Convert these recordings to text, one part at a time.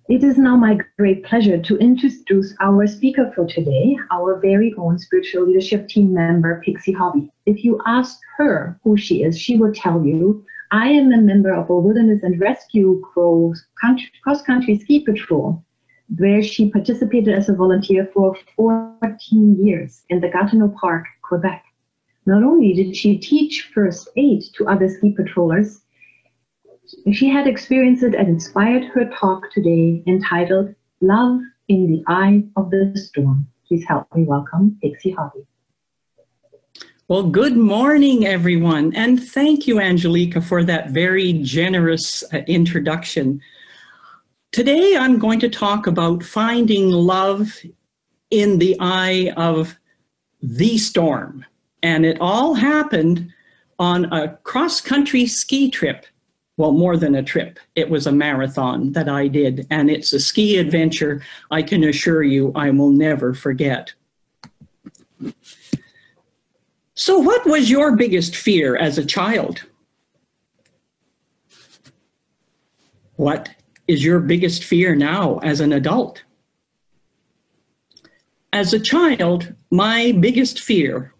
It is now my great pleasure to introduce our speaker for today, our very own spiritual leadership team member, Pixie Hobby. If you ask her who she is, she will tell you, I am a member of a wilderness and rescue cross-country ski patrol, where she participated as a volunteer for 14 years in the Gatineau Park, Quebec. Not only did she teach first aid to other ski patrollers, she had experienced it and inspired her talk today entitled Love in the Eye of the Storm. Please help me welcome Pixie Hobby. Well, good morning, everyone. And thank you, Angelica, for that very generous introduction. Today, I'm going to talk about finding love in the eye of the storm. And it all happened on a cross-country ski trip. Well, more than a trip. It was a marathon that I did, and it's a ski adventure I can assure you I will never forget. So what was your biggest fear as a child? What is your biggest fear now as an adult? As a child, my biggest fear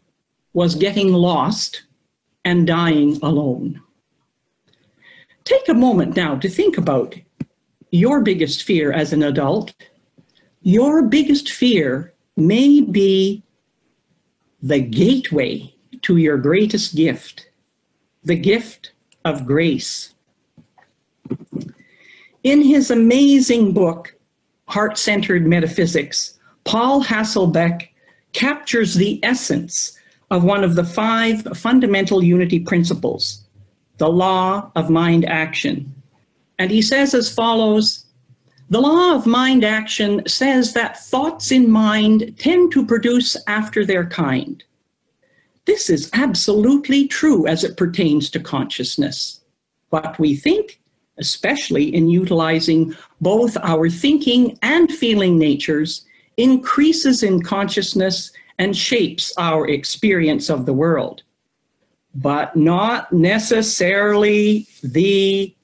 was getting lost and dying alone. Take a moment now to think about your biggest fear as an adult. Your biggest fear may be the gateway to your greatest gift, the gift of grace. In his amazing book, Heart-Centered Metaphysics, Paul Hasselbeck captures the essence of one of the 5 fundamental unity principles, the law of mind action. And he says as follows, the law of mind action says that thoughts in mind tend to produce after their kind. This is absolutely true as it pertains to consciousness. What we think, especially in utilizing both our thinking and feeling natures, increases in consciousness and shapes our experience of the world, but not necessarily the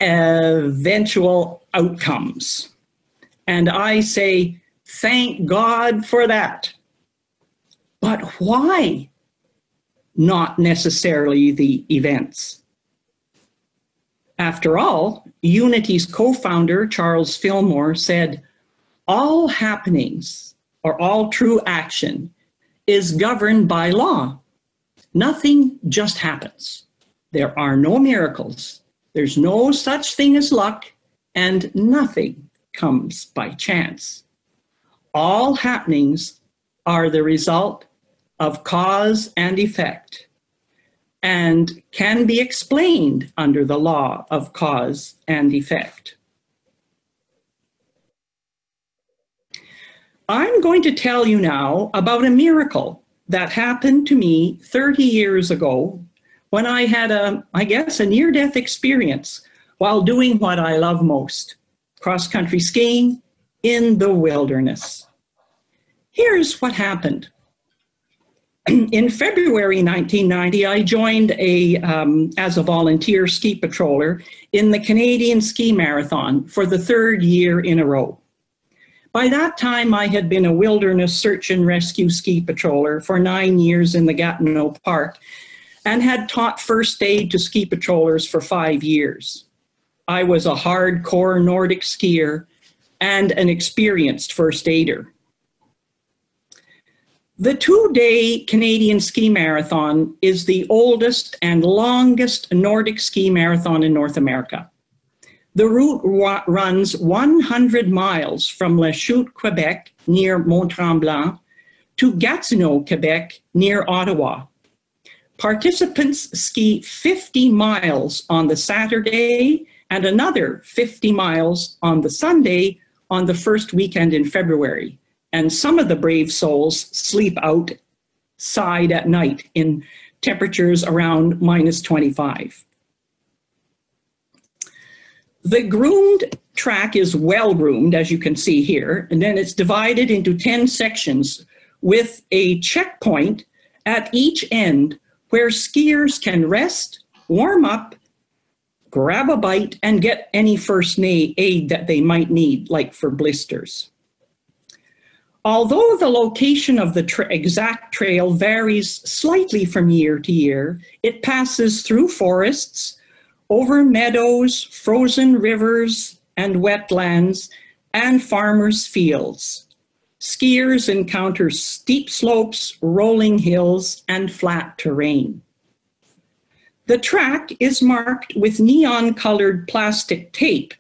eventual outcomes. And I say, thank God for that. But why not necessarily the events? After all, Unity's co-founder, Charles Fillmore, said, all happenings or all true action is governed by law. Nothing just happens. There are no miracles. There's no such thing as luck, and nothing comes by chance. All happenings are the result of cause and effect and can be explained under the law of cause and effect. I'm going to tell you now about a miracle that happened to me 30 years ago when I had a near-death experience while doing what I love most, cross-country skiing in the wilderness. Here's what happened. In February 1990, I joined as a volunteer ski patroller in the Canadian Ski Marathon for the 3rd year in a row. By that time, I had been a wilderness search and rescue ski patroller for 9 years in the Gatineau Park and had taught first aid to ski patrollers for 5 years. I was a hardcore Nordic skier and an experienced first aider. The 2-day Canadian Ski Marathon is the oldest and longest Nordic ski marathon in North America. The route runs 100 miles from La Chute, Quebec, near Mont-Tremblant, to Gatineau, Quebec, near Ottawa. Participants ski 50 miles on the Saturday and another 50 miles on the Sunday on the first weekend in February. And some of the brave souls sleep outside at night in temperatures around -25. The groomed track is well groomed, as you can see here, and then it's divided into 10 sections with a checkpoint at each end where skiers can rest, warm up, grab a bite, and get any first aid that they might need, like for blisters. Although the location of the exact trail varies slightly from year to year, it passes through forests, over meadows, frozen rivers and wetlands, and farmers' fields. Skiers encounter steep slopes, rolling hills, and flat terrain. The track is marked with neon-colored plastic tape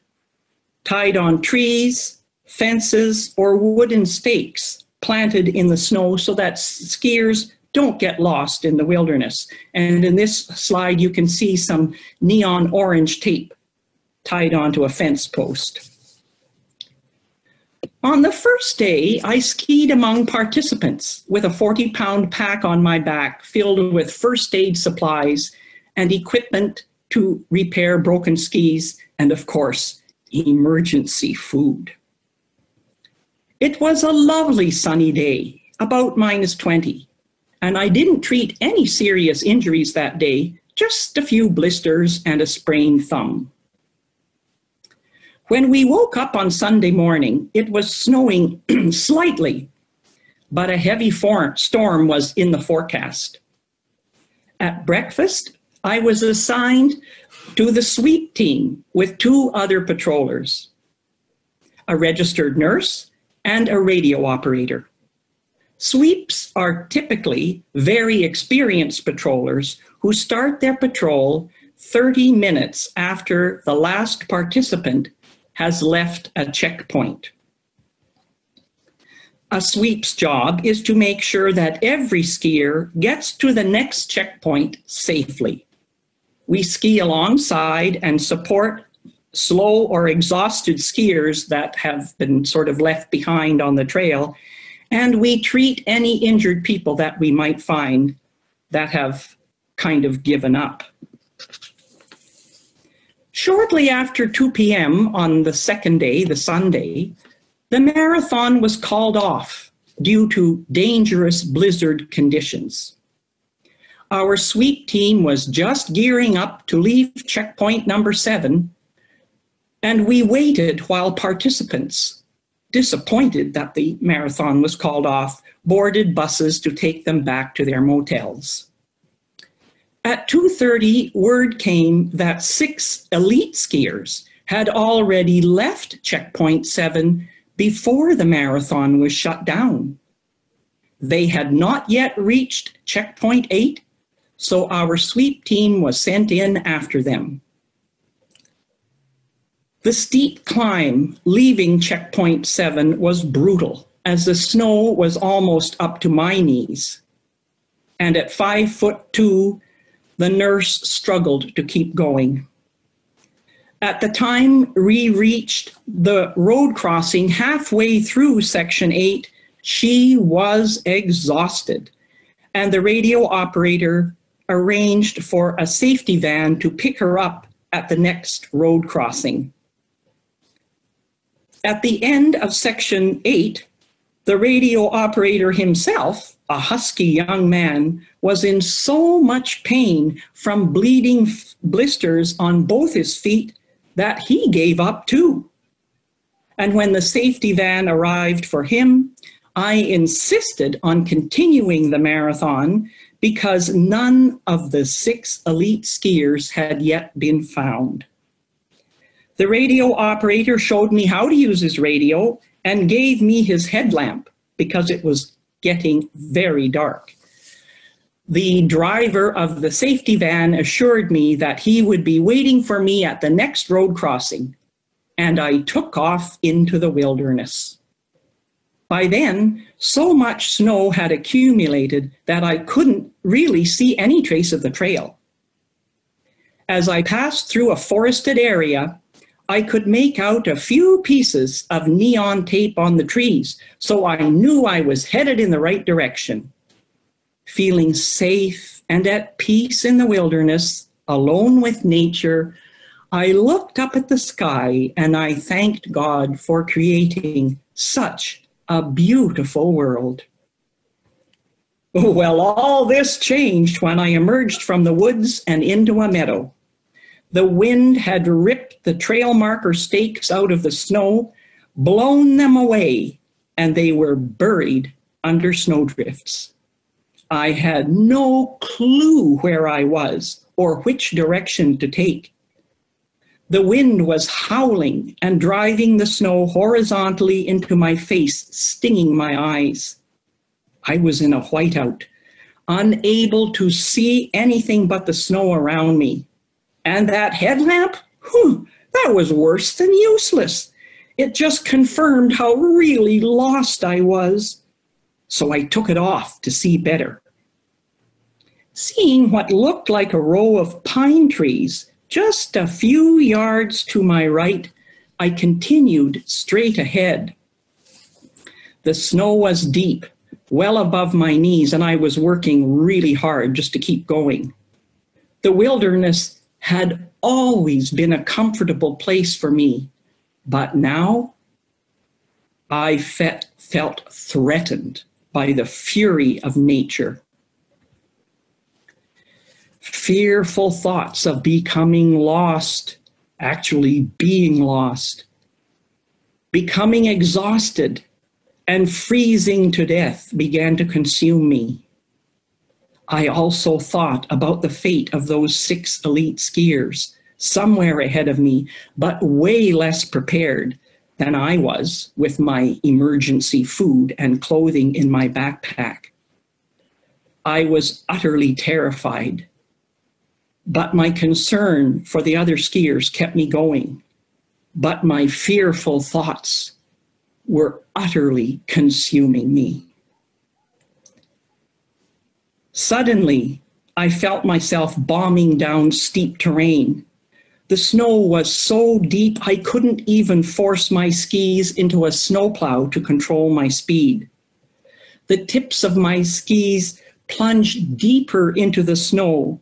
tied on trees, fences, or wooden stakes planted in the snow so that skiers don't get lost in the wilderness. And in this slide, you can see some neon orange tape tied onto a fence post. On the first day, I skied among participants with a 40-pound pack on my back filled with first aid supplies and equipment to repair broken skis, and of course, emergency food. It was a lovely sunny day, about -20, and I didn't treat any serious injuries that day, just a few blisters and a sprained thumb. When we woke up on Sunday morning, it was snowing slightly, but a heavy storm was in the forecast. At breakfast, I was assigned to the sweep team with 2 other patrollers, a registered nurse and a radio operator. Sweeps are typically very experienced patrollers who start their patrol 30 minutes after the last participant has left a checkpoint. A sweep's job is to make sure that every skier gets to the next checkpoint safely. We ski alongside and support slow or exhausted skiers that have been sort of left behind on the trail, and we treat any injured people that we might find that have kind of given up. Shortly after 2 p.m. on the second day, the Sunday, the marathon was called off due to dangerous blizzard conditions. Our sweep team was just gearing up to leave checkpoint number 7, and we waited while participants, disappointed that the marathon was called off, boarded buses to take them back to their motels. At 2:30, word came that 6 elite skiers had already left checkpoint 7 before the marathon was shut down. They had not yet reached checkpoint 8, so our sweep team was sent in after them. The steep climb leaving checkpoint 7 was brutal, as the snow was almost up to my knees. And at 5'2", the nurse struggled to keep going. At the time we reached the road crossing halfway through section 8, she was exhausted, and the radio operator arranged for a safety van to pick her up at the next road crossing. At the end of section 8, the radio operator himself, a husky young man, was in so much pain from bleeding blisters on both his feet that he gave up too. And when the safety van arrived for him, I insisted on continuing the marathon because none of the 6 elite skiers had yet been found. The radio operator showed me how to use his radio and gave me his headlamp because it was getting very dark. The driver of the safety van assured me that he would be waiting for me at the next road crossing, and I took off into the wilderness. By then, so much snow had accumulated that I couldn't really see any trace of the trail. As I passed through a forested area, I could make out a few pieces of neon tape on the trees, so I knew I was headed in the right direction. Feeling safe and at peace in the wilderness, alone with nature, I looked up at the sky and I thanked God for creating such a beautiful world. Well, all this changed when I emerged from the woods and into a meadow. The wind had ripped the trail marker stakes out of the snow, blown them away, and they were buried under snowdrifts. I had no clue where I was or which direction to take. The wind was howling and driving the snow horizontally into my face, stinging my eyes. I was in a whiteout, unable to see anything but the snow around me. And that headlamp? That was worse than useless. It just confirmed how really lost I was. So I took it off to see better. Seeing what looked like a row of pine trees just a few yards to my right, I continued straight ahead. The snow was deep, well above my knees, and I was working really hard just to keep going. The wilderness had always been a comfortable place for me, but now I felt threatened by the fury of nature. Fearful thoughts of becoming lost, actually being lost, becoming exhausted, and freezing to death began to consume me. I also thought about the fate of those 6 elite skiers, somewhere ahead of me, but way less prepared than I was with my emergency food and clothing in my backpack. I was utterly terrified, but my concern for the other skiers kept me going. But my fearful thoughts were utterly consuming me. Suddenly, I felt myself bombing down steep terrain. The snow was so deep I couldn't even force my skis into a snowplow to control my speed. The tips of my skis plunged deeper into the snow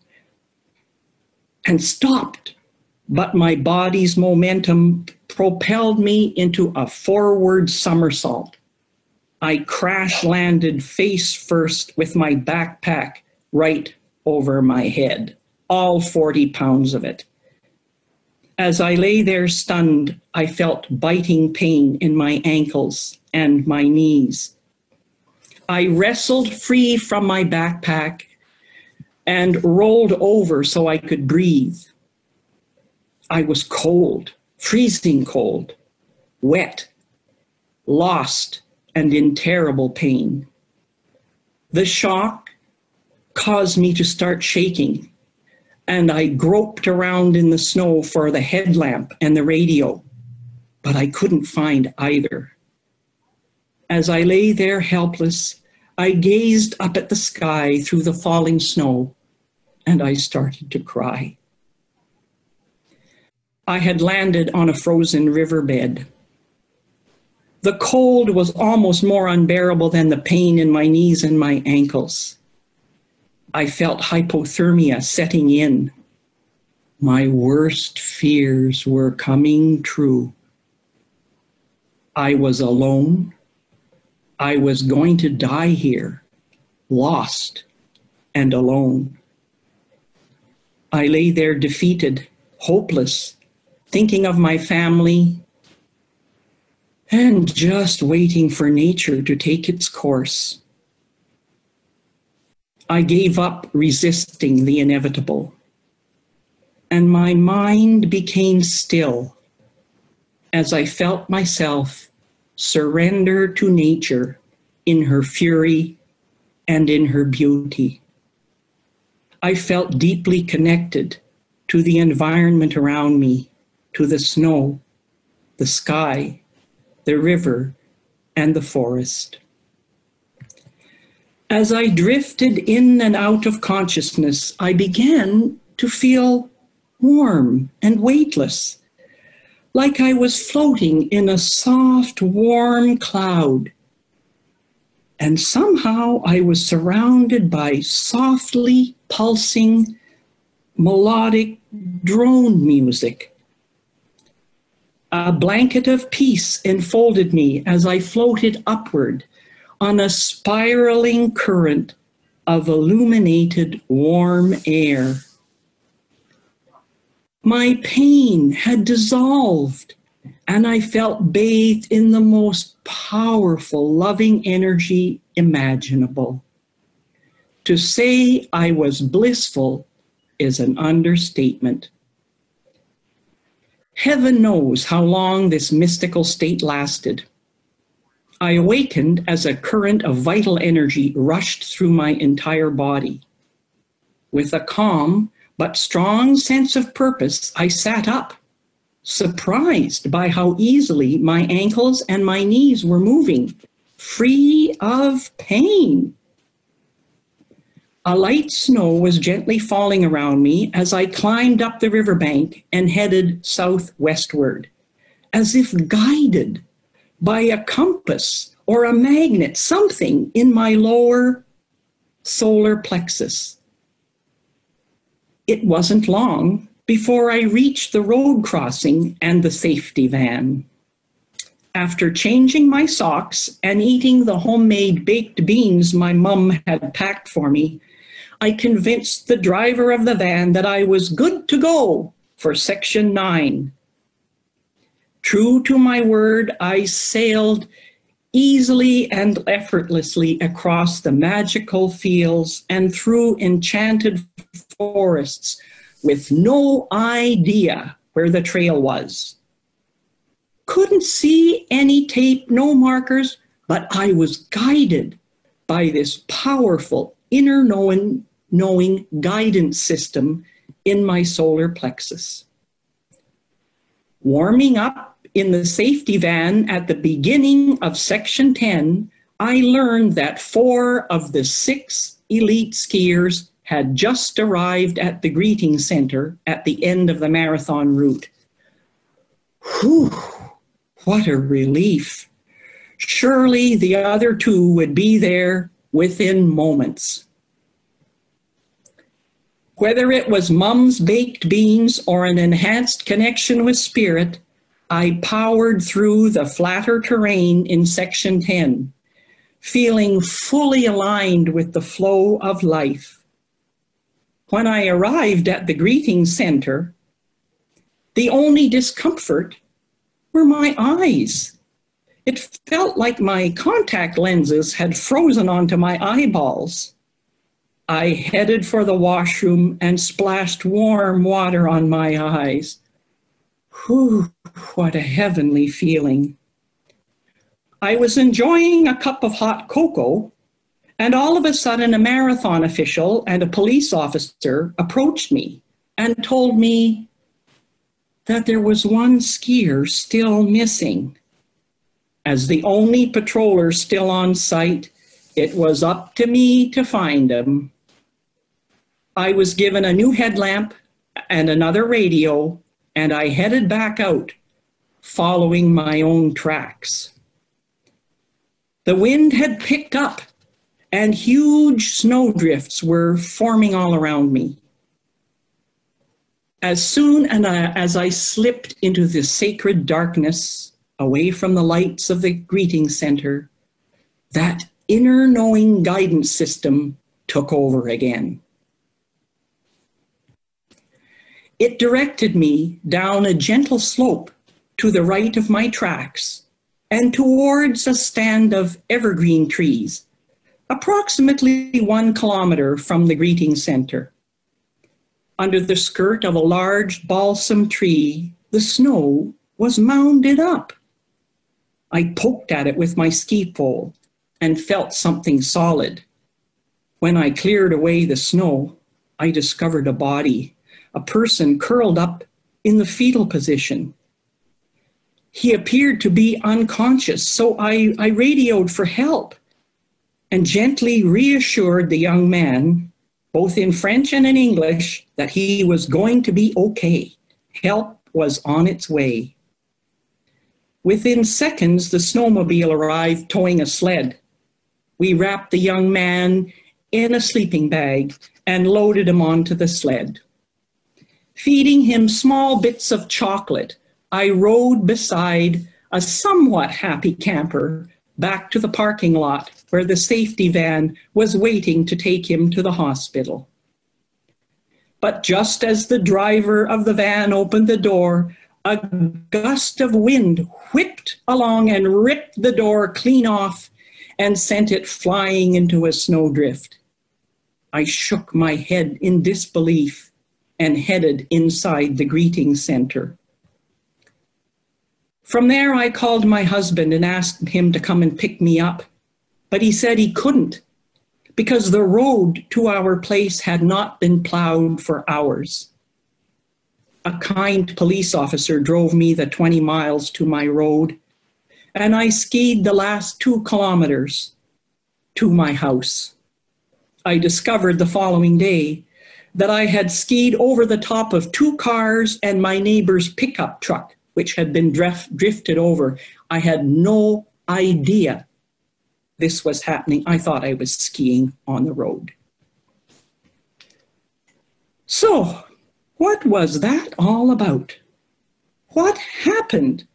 and stopped, but my body's momentum propelled me into a forward somersault. I crash landed face first with my backpack right over my head, all 40 pounds of it. As I lay there stunned, I felt biting pain in my ankles and my knees. I wrestled free from my backpack and rolled over so I could breathe. I was cold, freezing cold, wet, lost, and in terrible pain. The shock caused me to start shaking, and I groped around in the snow for the headlamp and the radio, but I couldn't find either. As I lay there helpless, I gazed up at the sky through the falling snow, and I started to cry. I had landed on a frozen riverbed. The cold was almost more unbearable than the pain in my knees and my ankles. I felt hypothermia setting in. My worst fears were coming true. I was alone. I was going to die here, lost and alone. I lay there defeated, hopeless, thinking of my family and just waiting for nature to take its course. I gave up resisting the inevitable, and my mind became still as I felt myself surrender to nature in her fury and in her beauty. I felt deeply connected to the environment around me, to the snow, the sky, the river, and the forest. As I drifted in and out of consciousness, I began to feel warm and weightless, like I was floating in a soft, warm cloud. And somehow I was surrounded by softly pulsing, melodic drone music. A blanket of peace enfolded me as I floated upward on a spiraling current of illuminated warm air. My pain had dissolved, and I felt bathed in the most powerful, loving energy imaginable. To say I was blissful is an understatement. Heaven knows how long this mystical state lasted. I awakened as a current of vital energy rushed through my entire body. With a calm but strong sense of purpose, I sat up, surprised by how easily my ankles and my knees were moving, free of pain. A light snow was gently falling around me as I climbed up the riverbank and headed southwestward, as if guided by a compass or a magnet, something in my lower solar plexus. It wasn't long before I reached the road crossing and the safety van. After changing my socks and eating the homemade baked beans my mum had packed for me, I convinced the driver of the van that I was good to go for Section 9. True to my word, I sailed easily and effortlessly across the magical fields and through enchanted forests with no idea where the trail was. Couldn't see any tape, no markers, but I was guided by this powerful inner knowing guidance system in my solar plexus. Warming up in the safety van at the beginning of Section 10, I learned that 4 of the 6 elite skiers had just arrived at the greeting center at the end of the marathon route. Whew, what a relief. Surely the other 2 would be there within moments. Whether it was Mum's baked beans or an enhanced connection with spirit, I powered through the flatter terrain in Section 10, feeling fully aligned with the flow of life. When I arrived at the greeting center, the only discomfort were my eyes. It felt like my contact lenses had frozen onto my eyeballs. I headed for the washroom and splashed warm water on my eyes. Whew, what a heavenly feeling. I was enjoying a cup of hot cocoa, and all of a sudden a marathon official and a police officer approached me and told me that there was one skier still missing. As the only patroller still on site, it was up to me to find him. I was given a new headlamp and another radio, and I headed back out, following my own tracks. The wind had picked up, and huge snowdrifts were forming all around me. As soon as I slipped into the sacred darkness, away from the lights of the greeting center, that inner knowing guidance system took over again. It directed me down a gentle slope to the right of my tracks and towards a stand of evergreen trees, approximately 1 kilometer from the greeting center. Under the skirt of a large balsam tree, the snow was mounded up. I poked at it with my ski pole and felt something solid. When I cleared away the snow, I discovered a body, a person curled up in the fetal position. He appeared to be unconscious, so I radioed for help and gently reassured the young man, both in French and in English, that he was going to be okay. Help was on its way. Within seconds, the snowmobile arrived towing a sled. We wrapped the young man in a sleeping bag and loaded him onto the sled. Feeding him small bits of chocolate, I rode beside a somewhat happy camper back to the parking lot where the safety van was waiting to take him to the hospital. But just as the driver of the van opened the door, a gust of wind whipped along and ripped the door clean off and sent it flying into a snowdrift. I shook my head in disbelief and headed inside the greeting center. From there, I called my husband and asked him to come and pick me up, but he said he couldn't because the road to our place had not been plowed for hours. A kind police officer drove me the 20 miles to my road, and I skied the last 2 kilometers to my house. I discovered the following day that I had skied over the top of 2 cars and my neighbor's pickup truck, which had been drifted over. I had no idea this was happening. I thought I was skiing on the road. So, what was that all about? What happened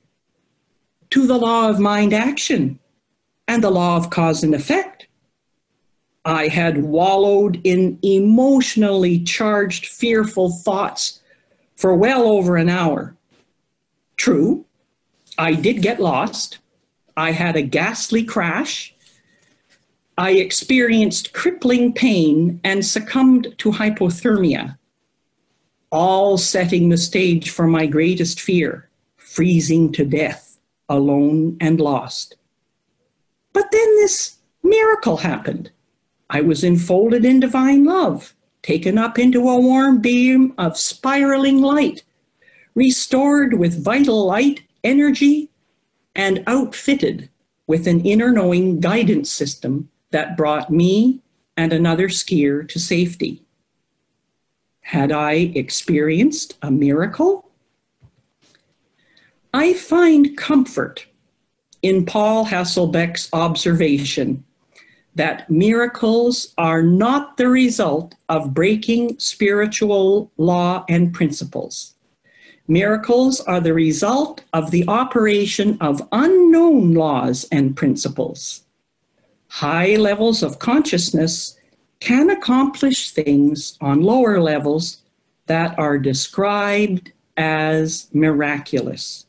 to the law of mind action and the law of cause and effect? I had wallowed in emotionally charged, fearful thoughts for well over an hour. True, I did get lost. I had a ghastly crash. I experienced crippling pain and succumbed to hypothermia, all setting the stage for my greatest fear, freezing to death, alone and lost. But then this miracle happened. I was enfolded in divine love, taken up into a warm beam of spiraling light, restored with vital light energy, and outfitted with an inner knowing guidance system that brought me and another skier to safety. Had I experienced a miracle? I find comfort in Paul Hasselbeck's observation that miracles are not the result of breaking spiritual law and principles. Miracles are the result of the operation of unknown laws and principles. High levels of consciousness can accomplish things on lower levels that are described as miraculous.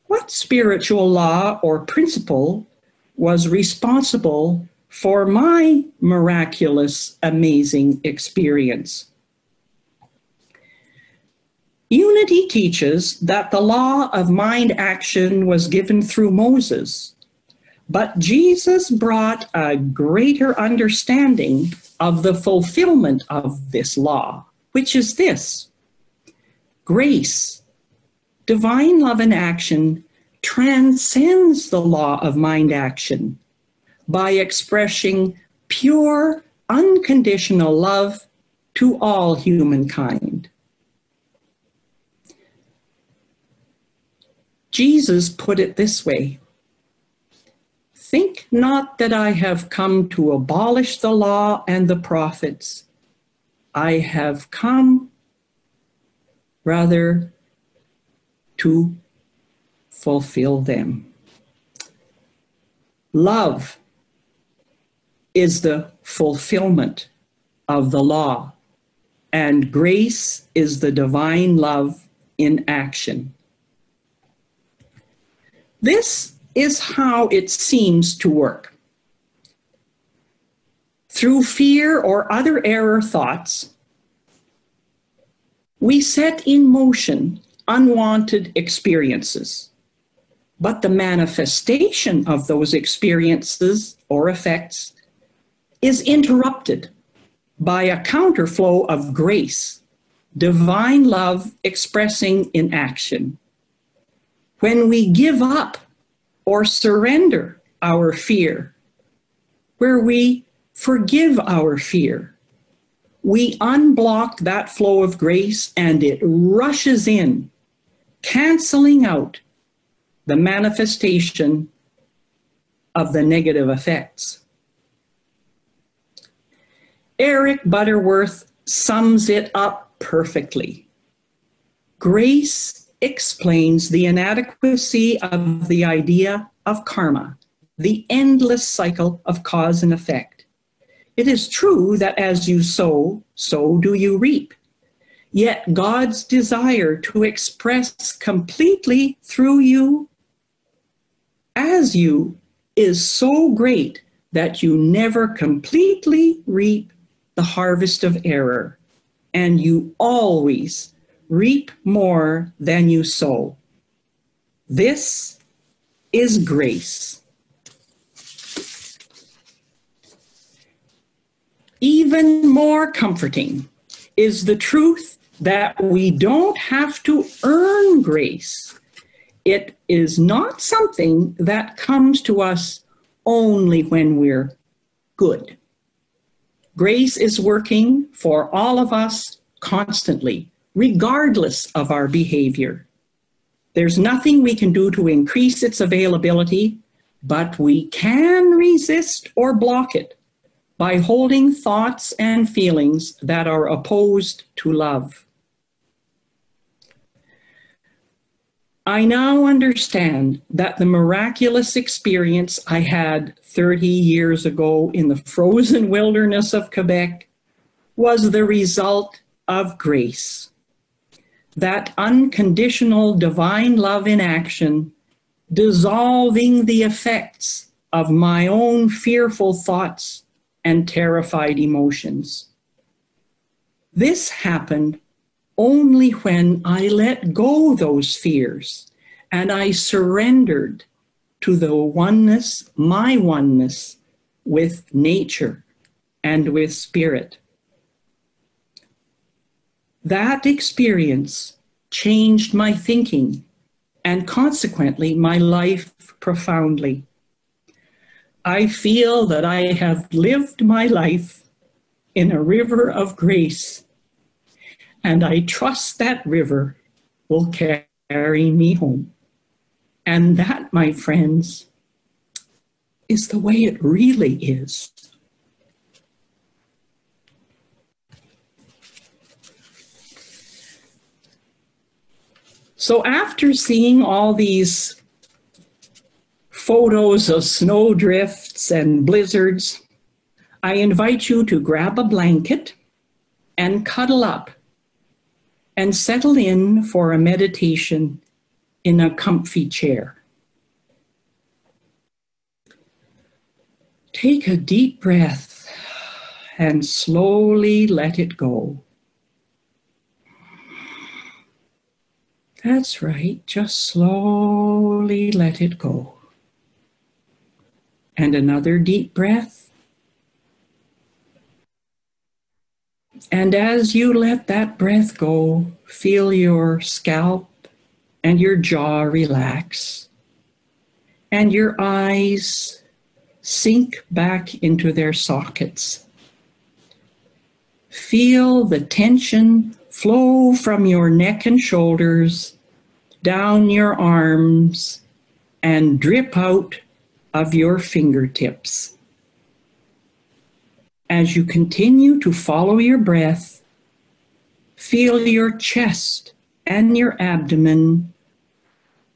What spiritual law or principle was responsible for my miraculous, amazing experience? Unity teaches that the law of mind action was given through Moses, but Jesus brought a greater understanding of the fulfillment of this law, which is this: grace, divine love in action, transcends the law of mind action by expressing pure, unconditional love to all humankind. Jesus put it this way: think not that I have come to abolish the law and the prophets. I have come rather to fulfill them. Love is the fulfillment of the law, and grace is the divine love in action. This is how it seems to work. Through fear or other error thoughts, we set in motion unwanted experiences, but the manifestation of those experiences or effects is interrupted by a counterflow of grace, divine love expressing in action. When we give up or surrender our fear, where we forgive our fear, we unblock that flow of grace and it rushes in, canceling out the manifestation of the negative effects. Eric Butterworth sums it up perfectly. Grace explains the inadequacy of the idea of karma, the endless cycle of cause and effect. It is true that as you sow, so do you reap. Yet God's desire to express completely through you, as you, is so great that you never completely reap the harvest of error, and you always reap more than you sow. This is grace. Even more comforting is the truth that we don't have to earn grace. It is not something that comes to us only when we're good. Grace is working for all of us constantly, regardless of our behavior. There's nothing we can do to increase its availability, but we can resist or block it by holding thoughts and feelings that are opposed to love. I now understand that the miraculous experience I had 30 years ago in the frozen wilderness of Quebec was the result of grace. That unconditional divine love in action, dissolving the effects of my own fearful thoughts and terrified emotions. This happened only when I let go those fears and I surrendered to the oneness, my oneness with nature and with spirit. That experience changed my thinking and consequently my life profoundly. I feel that I have lived my life in a river of grace, and I trust that river will carry me home. And that, my friends, is the way it really is. So after seeing all these photos of snowdrifts and blizzards, I invite you to grab a blanket and cuddle up and settle in for a meditation in a comfy chair. Take a deep breath and slowly let it go. That's right, just slowly let it go. And another deep breath. And as you let that breath go, feel your scalp and your jaw relax, and your eyes sink back into their sockets. Feel the tension flow from your neck and shoulders, down your arms, and drip out of your fingertips. As you continue to follow your breath, feel your chest and your abdomen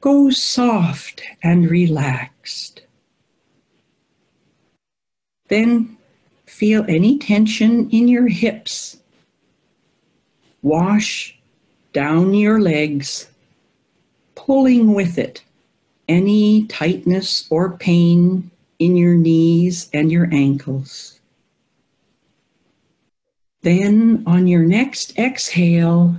go soft and relaxed. Then feel any tension in your hips wash down your legs, pulling with it any tightness or pain in your knees and your ankles. Then on your next exhale,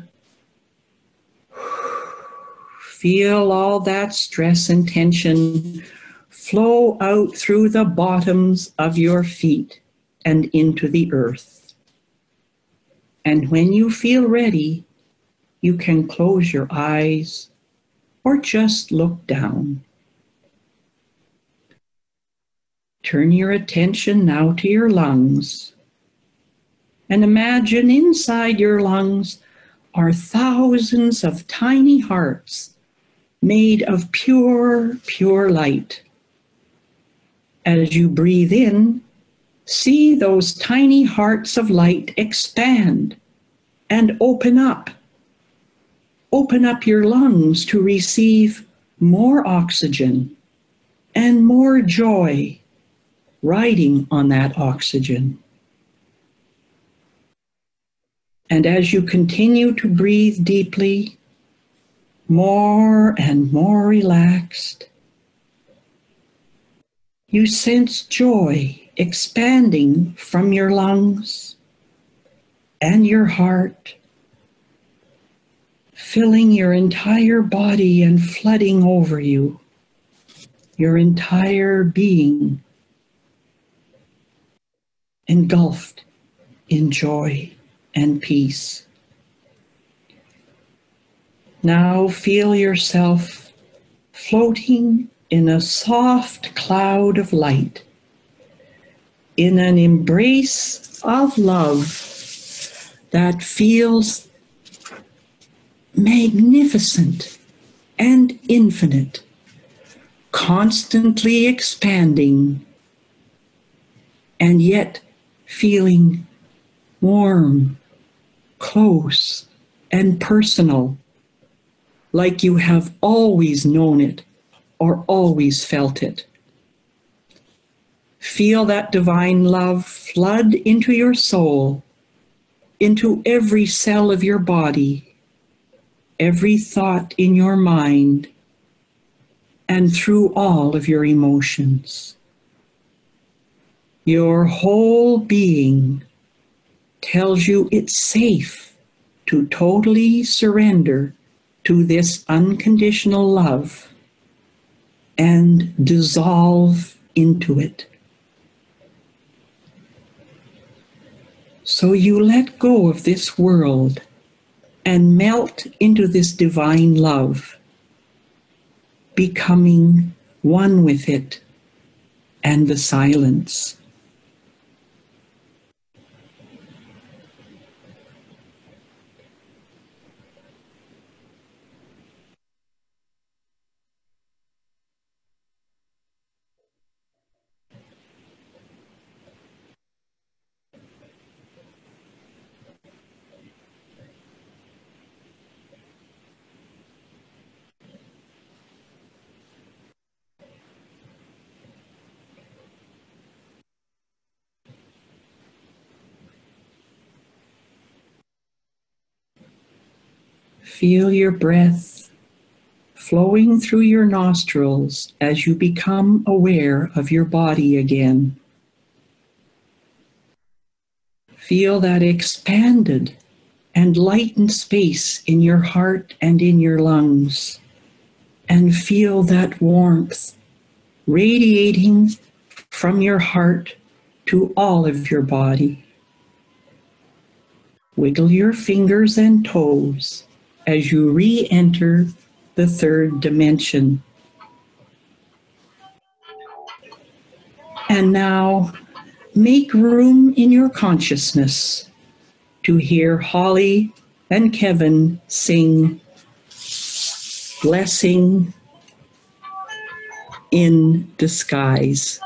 feel all that stress and tension flow out through the bottoms of your feet and into the earth. And when you feel ready, you can close your eyes or just look down. Turn your attention now to your lungs. And imagine inside your lungs are thousands of tiny hearts made of pure, pure light. As you breathe in, see those tiny hearts of light expand and open up. Open up your lungs to receive more oxygen and more joy riding on that oxygen. And as you continue to breathe deeply, more and more relaxed, you sense joy expanding from your lungs and your heart, filling your entire body and flooding over you, your entire being engulfed in joy and peace. Now feel yourself floating in a soft cloud of light, in an embrace of love that feels magnificent and infinite, constantly expanding, and yet feeling warm, close, and personal, like you have always known it or always felt it. Feel that divine love flood into your soul, into every cell of your body, every thought in your mind, and through all of your emotions. Your whole being tells you it's safe to totally surrender to this unconditional love and dissolve into it. So you let go of this world and melt into this divine love, becoming one with it and the silence. Feel your breath flowing through your nostrils as you become aware of your body again. Feel that expanded and lightened space in your heart and in your lungs. And feel that warmth radiating from your heart to all of your body. Wiggle your fingers and toes as you re-enter the third dimension. And now make room in your consciousness to hear Holly and Kevin sing Blessing in Disguise.